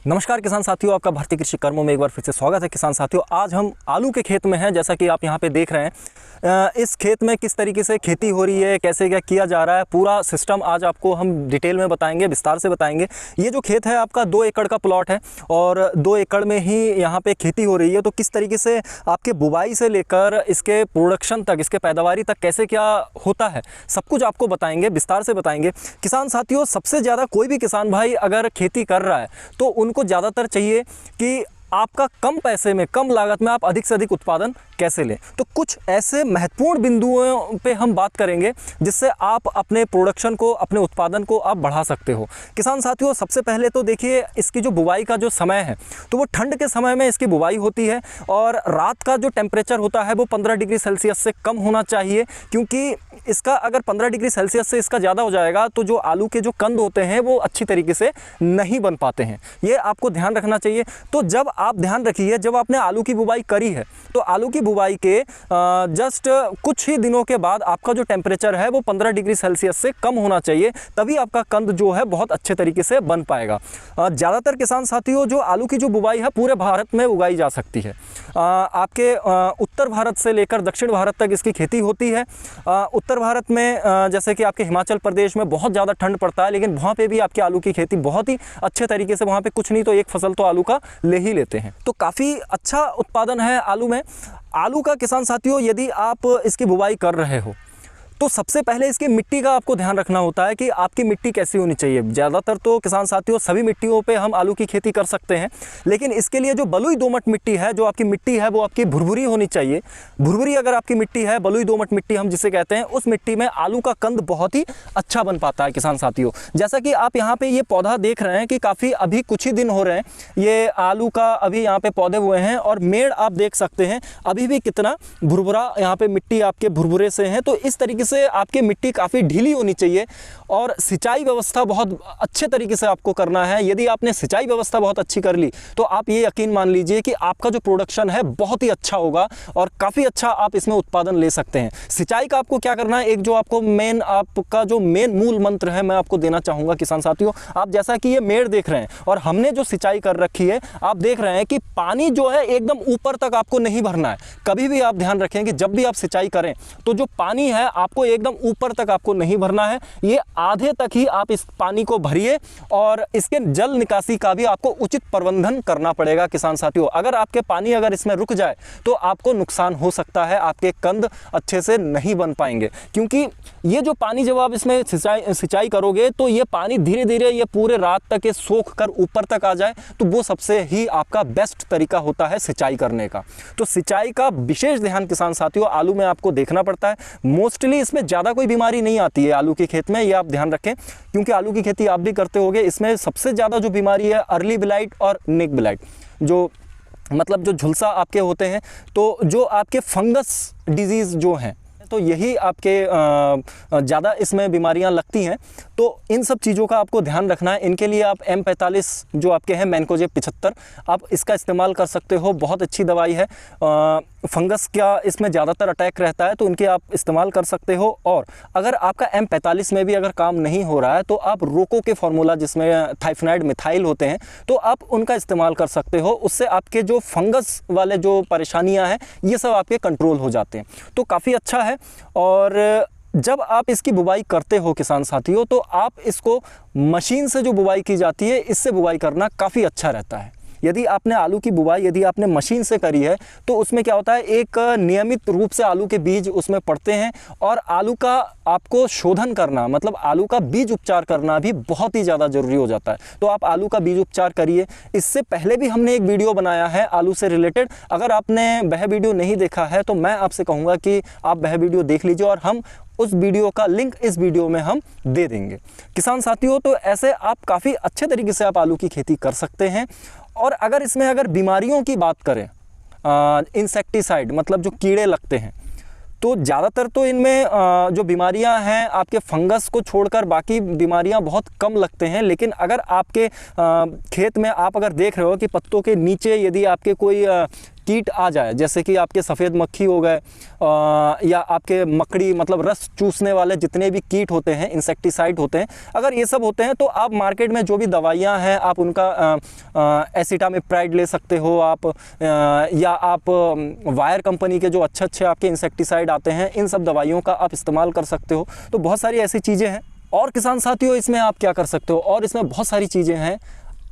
नमस्कार किसान साथियों, आपका भारतीय कृषि कर्मों में एक बार फिर से स्वागत है। किसान साथियों, आज हम आलू के खेत में हैं। जैसा कि आप यहाँ पे देख रहे हैं, इस खेत में किस तरीके से खेती हो रही है, कैसे क्या किया जा रहा है, पूरा सिस्टम आज आपको हम डिटेल में बताएंगे, विस्तार से बताएंगे। ये जो खेत है आपका 2 एकड़ का प्लॉट है और 2 एकड़ में ही यहाँ पे खेती हो रही है। तो किस तरीके से आपके बुवाई से लेकर इसके प्रोडक्शन तक, इसके पैदावारी तक कैसे क्या होता है, सब कुछ आपको बताएंगे, विस्तार से बताएंगे। किसान साथियों, सबसे ज़्यादा कोई भी किसान भाई अगर खेती कर रहा है तो उनको ज़्यादातर चाहिए कि आपका कम पैसे में, कम लागत में आप अधिक से अधिक उत्पादन कैसे लें। तो कुछ ऐसे महत्वपूर्ण बिंदुओं पे हम बात करेंगे जिससे आप अपने प्रोडक्शन को, अपने उत्पादन को आप बढ़ा सकते हो। किसान साथियों, सबसे पहले तो देखिए, इसकी जो बुवाई का जो समय है तो वो ठंड के समय में इसकी बुवाई होती है और रात का जो टेम्परेचर होता है वो 15 डिग्री सेल्सियस से कम होना चाहिए, क्योंकि इसका अगर 15 डिग्री सेल्सियस से इसका ज़्यादा हो जाएगा तो जो आलू के जो कंद होते हैं वो अच्छी तरीके से नहीं बन पाते हैं। ये आपको ध्यान रखना चाहिए। तो जब आप ध्यान रखिए, जब आपने आलू की बुवाई करी है तो आलू की बुवाई के जस्ट कुछ ही दिनों के बाद आपका जो टेम्परेचर है वो 15 डिग्री सेल्सियस से कम होना चाहिए, तभी आपका कंद जो है बहुत अच्छे तरीके से बन पाएगा। ज़्यादातर किसान साथियों, जो आलू की जो बुवाई है पूरे भारत में उगाई जा सकती है। आपके उत्तर भारत से लेकर दक्षिण भारत तक इसकी खेती होती है। उत्तर भारत में जैसे कि आपके हिमाचल प्रदेश में बहुत ज़्यादा ठंड पड़ता है, लेकिन वहाँ पे भी आपके आलू की खेती बहुत ही अच्छे तरीके से, वहाँ पे कुछ नहीं तो एक फसल तो आलू का ले ही लेते हैं। तो काफ़ी अच्छा उत्पादन है आलू में। आलू का किसान साथियों, यदि आप इसकी बुवाई कर रहे हो तो सबसे पहले इसकी मिट्टी का आपको ध्यान रखना होता है कि आपकी मिट्टी कैसी होनी चाहिए। ज़्यादातर तो किसान साथियों सभी मिट्टियों पे हम आलू की खेती कर सकते हैं, लेकिन इसके लिए जो बलुई दोमट मिट्टी है, जो आपकी मिट्टी है वो आपकी भुरभुरी होनी चाहिए। भुरभुरी अगर आपकी मिट्टी है, बलुई दोमट मिट्टी हम जिसे कहते हैं, उस मिट्टी में आलू का कंद बहुत ही अच्छा बन पाता है। किसान साथियों, जैसा कि आप यहाँ पे ये पौधा देख रहे हैं कि काफ़ी अभी कुछ ही दिन हो रहे हैं ये आलू का अभी यहाँ पे पौधे हुए हैं और मेड़ आप देख सकते हैं अभी भी कितना भुरभुरा यहाँ पे मिट्टी आपके भुरभुरे से है। तो इस तरीके से आपकी मिट्टी काफ़ी ढीली होनी चाहिए और सिंचाई व्यवस्था बहुत अच्छे तरीके से आपको करना है। यदि आपने सिंचाई व्यवस्था बहुत अच्छी कर ली तो आप ये यकीन मान लीजिए कि आपका जो प्रोडक्शन है बहुत ही अच्छा होगा और काफ़ी अच्छा आप इसमें उत्पादन ले सकते हैं। सिंचाई का आपको क्या करना है, एक जो आपको आपका जो मेन मूल मंत्र है मैं आपको देना चाहूँगा किसान साथियों। आप जैसा कि ये मेड़ देख रहे हैं और हमने जो सिंचाई कर रखी है, आप देख रहे हैं कि पानी जो है एकदम ऊपर तक आपको नहीं भरना है। कभी भी आप ध्यान रखें कि जब भी आप सिंचाई करें तो जो पानी है आपको एकदम ऊपर तक आपको नहीं भरना है, ये आधे तक ही आप इस पानी को भरिए और इसके जल निकासी का भी आपको उचित प्रबंधन करना पड़ेगा। किसान साथियों, अगर आपके पानी अगर इसमें रुक जाए तो आपको नुकसान हो सकता है, आपके कंद अच्छे से नहीं बन पाएंगे, क्योंकि ये जो पानी जब आप इसमें सिंचाई करोगे तो ये पानी धीरे धीरे ये पूरे रात तक ये सोख कर ऊपर तक आ जाए, तो वो सबसे ही आपका बेस्ट तरीका होता है सिंचाई करने का। तो सिंचाई का विशेष ध्यान किसान साथियों आलू में आपको देखना पड़ता है। मोस्टली इसमें ज़्यादा कोई बीमारी नहीं आती है आलू की खेत में, ये आप ध्यान रखें, क्योंकि आलू की खेती आप भी करते होंगे। इसमें सबसे ज़्यादा जो बीमारी है अर्ली ब्लाइट और नेक ब्लाइट, जो मतलब जो झुलसा आपके होते हैं, तो जो आपके फंगस डिजीज़ जो हैं, तो यही आपके ज़्यादा इसमें बीमारियां लगती हैं। तो इन सब चीज़ों का आपको ध्यान रखना है। इनके लिए आप M45 जो आपके हैं मैनकोजेब 75, आप इसका इस्तेमाल कर सकते हो, बहुत अच्छी दवाई है। फंगस का इसमें ज़्यादातर अटैक रहता है तो उनके आप इस्तेमाल कर सकते हो। और अगर आपका M45 में भी अगर काम नहीं हो रहा है तो आप रोको के फार्मूला जिसमें थाइफनाइड मिथाइल होते हैं तो आप उनका इस्तेमाल कर सकते हो। उससे आपके जो फंगस वाले जो परेशानियां हैं ये सब आपके कंट्रोल हो जाते हैं, तो काफ़ी अच्छा है। और जब आप इसकी बुवाई करते हो किसान साथियों तो आप इसको मशीन से जो बुवाई की जाती है इससे बुवाई करना काफ़ी अच्छा रहता है। यदि आपने आलू की बुवाई यदि आपने मशीन से करी है तो उसमें क्या होता है, एक नियमित रूप से आलू के बीज उसमें पड़ते हैं और आलू का आपको शोधन करना, मतलब आलू का बीज उपचार करना भी बहुत ही ज़्यादा ज़रूरी हो जाता है। तो आप आलू का बीज उपचार करिए। इससे पहले भी हमने एक वीडियो बनाया है आलू से रिलेटेड, अगर आपने वह वीडियो नहीं देखा है तो मैं आपसे कहूँगा कि आप वह वीडियो देख लीजिए और हम उस वीडियो का लिंक इस वीडियो में हम दे देंगे। किसान साथियों, तो ऐसे आप काफ़ी अच्छे तरीके से आप आलू की खेती कर सकते हैं। और अगर इसमें अगर बीमारियों की बात करें, इंसेक्टिसाइड मतलब जो कीड़े लगते हैं, तो ज़्यादातर तो इनमें जो बीमारियां हैं आपके फंगस को छोड़कर बाकी बीमारियां बहुत कम लगते हैं। लेकिन अगर आपके खेत में आप अगर देख रहे हो कि पत्तों के नीचे यदि आपके कोई कीट आ जाए, जैसे कि आपके सफ़ेद मक्खी हो गए या आपके मकड़ी मतलब रस चूसने वाले जितने भी कीट होते हैं, इंसेक्टिसाइड होते हैं, अगर ये सब होते हैं तो आप मार्केट में जो भी दवाइयाँ हैं आप उनका एसिटामिप्राइड ले सकते हो आप, या आप वायर कंपनी के जो अच्छे आपके इंसेक्टिसाइड आते हैं, इन सब दवाइयों का आप इस्तेमाल कर सकते हो। तो बहुत सारी ऐसी चीज़ें हैं। और किसान साथियों, इसमें आप क्या कर सकते हो, और इसमें बहुत सारी चीज़ें हैं।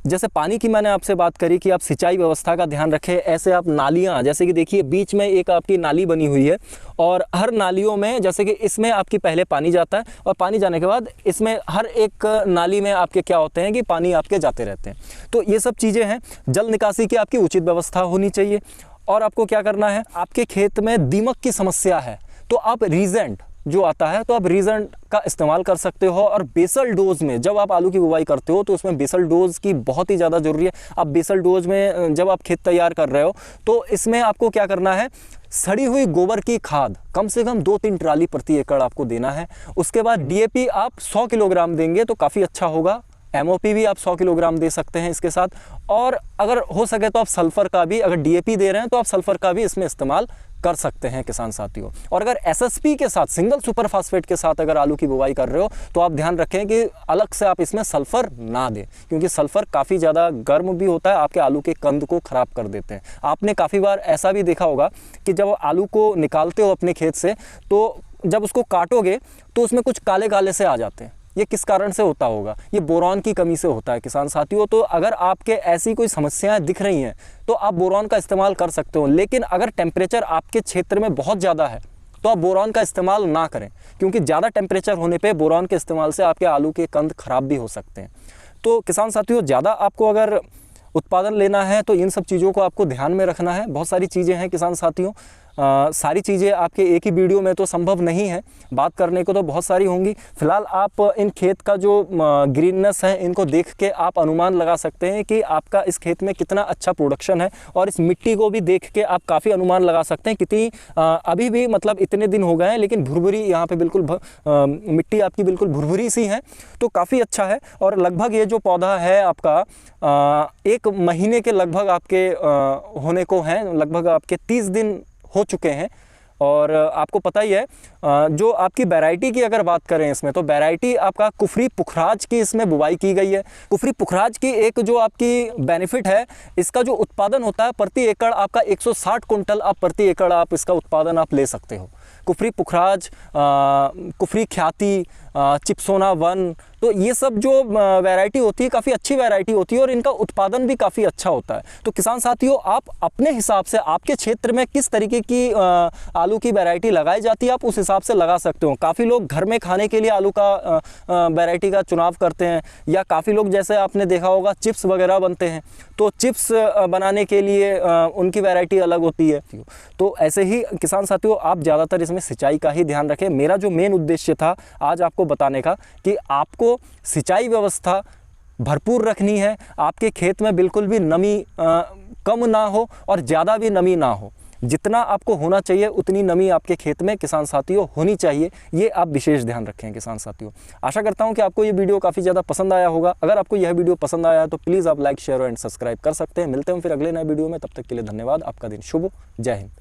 जैसे पानी की मैंने आपसे बात करी कि आप सिंचाई व्यवस्था का ध्यान रखें। ऐसे आप नालियाँ, जैसे कि देखिए बीच में एक आपकी नाली बनी हुई है, और हर नालियों में जैसे कि इसमें आपकी पहले पानी जाता है, और पानी जाने के बाद इसमें हर एक नाली में आपके क्या होते हैं कि पानी आपके जाते रहते हैं। तो ये सब चीज़ें हैं। जल निकासी की आपकी उचित व्यवस्था होनी चाहिए। और आपको क्या करना है, आपके खेत में दीमक की समस्या है तो आप रीजेंट जो आता है तो आप रीजेंट का इस्तेमाल कर सकते हो। और बेसल डोज में जब आप आलू की बुवाई करते हो तो उसमें बेसल डोज की बहुत ही ज़्यादा ज़रूरी है। आप बेसल डोज में जब आप खेत तैयार कर रहे हो तो इसमें आपको क्या करना है, सड़ी हुई गोबर की खाद कम से कम 2-3 ट्राली प्रति एकड़ आपको देना है। उसके बाद DAP आप 100 किलोग्राम देंगे तो काफ़ी अच्छा होगा। MOP भी आप 100 किलोग्राम दे सकते हैं इसके साथ। और अगर हो सके तो आप सल्फ़र का भी, अगर DAP दे रहे हैं तो आप सल्फ़र का भी इसमें इस्तेमाल कर सकते हैं किसान साथियों। और अगर SSP के साथ, सिंगल सुपर फास्फेट के साथ अगर आलू की बुवाई कर रहे हो तो आप ध्यान रखें कि अलग से आप इसमें सल्फ़र ना दें, क्योंकि सल्फ़र काफ़ी ज़्यादा गर्म भी होता है, आपके आलू के कंद को ख़राब कर देते हैं। आपने काफ़ी बार ऐसा भी देखा होगा कि जब आलू को निकालते हो अपने खेत से तो जब उसको काटोगे तो उसमें कुछ काले काले से आ जाते हैं। ये किस कारण से होता होगा? ये बोरॉन की कमी से होता है किसान साथियों। तो अगर आपके ऐसी कोई समस्याएं दिख रही हैं तो आप बोरॉन का इस्तेमाल कर सकते हो। लेकिन अगर टेम्परेचर आपके क्षेत्र में बहुत ज़्यादा है तो आप बोरॉन का इस्तेमाल ना करें, क्योंकि ज़्यादा टेम्परेचर होने पे बोरॉन के इस्तेमाल से आपके आलू के कंद खराब भी हो सकते हैं। तो किसान साथियों, ज़्यादा आपको अगर उत्पादन लेना है तो इन सब चीज़ों को आपको ध्यान में रखना है। बहुत सारी चीज़ें हैं किसान साथियों, सारी चीज़ें आपके एक ही वीडियो में तो संभव नहीं है, बात करने को तो बहुत सारी होंगी। फिलहाल आप इन खेत का जो ग्रीननेस है इनको देख के आप अनुमान लगा सकते हैं कि आपका इस खेत में कितना अच्छा प्रोडक्शन है। और इस मिट्टी को भी देख के आप काफ़ी अनुमान लगा सकते हैं कितनी अभी भी मतलब इतने दिन हो गए हैं लेकिन भुरभुरी यहाँ पे बिल्कुल मिट्टी आपकी बिल्कुल भुरभुरी सी है, तो काफ़ी अच्छा है। और लगभग ये जो पौधा है आपका 1 महीने के लगभग आपके होने को हैं, लगभग आपके 30 दिन हो चुके हैं। और आपको पता ही है जो आपकी वैरायटी की अगर बात करें इसमें, तो वैरायटी आपका कुफरी पुखराज की इसमें बुवाई की गई है। कुफरी पुखराज की एक जो आपकी बेनिफिट है, इसका जो उत्पादन होता है प्रति एकड़ आपका 160 कुंटल आप प्रति एकड़ आप इसका उत्पादन आप ले सकते हो। कुफरी पुखराज, कुफरी ख्याति, चिप्सोना 1, तो ये सब जो वैरायटी होती है काफ़ी अच्छी वैरायटी होती है और इनका उत्पादन भी काफ़ी अच्छा होता है। तो किसान साथियों, आप अपने हिसाब से आपके क्षेत्र में किस तरीके की आलू की वैरायटी लगाई जाती है आप उस हिसाब से लगा सकते हो। काफ़ी लोग घर में खाने के लिए आलू का वैरायटी का चुनाव करते हैं, या काफ़ी लोग जैसे आपने देखा होगा चिप्स वगैरह बनते हैं तो चिप्स बनाने के लिए उनकी वैरायटी अलग होती है। तो ऐसे ही किसान साथियों, आप ज़्यादातर इसमें सिंचाई का ही ध्यान रखें। मेरा जो मेन उद्देश्य था आज आपको बताने का कि आपको सिंचाई व्यवस्था भरपूर रखनी है, आपके खेत में बिल्कुल भी नमी कम ना हो और ज़्यादा भी नमी ना हो। जितना आपको होना चाहिए उतनी नमी आपके खेत में किसान साथियों होनी चाहिए, ये आप विशेष ध्यान रखें किसान साथियों। आशा करता हूं कि आपको ये वीडियो काफ़ी ज़्यादा पसंद आया होगा। अगर आपको यह वीडियो पसंद आया है तो प्लीज़ आप लाइक, शेयर एंड सब्सक्राइब कर सकते हैं। मिलते हैं फिर अगले नए वीडियो में, तब तक के लिए धन्यवाद। आपका दिन शुभ हो। जय हिंद।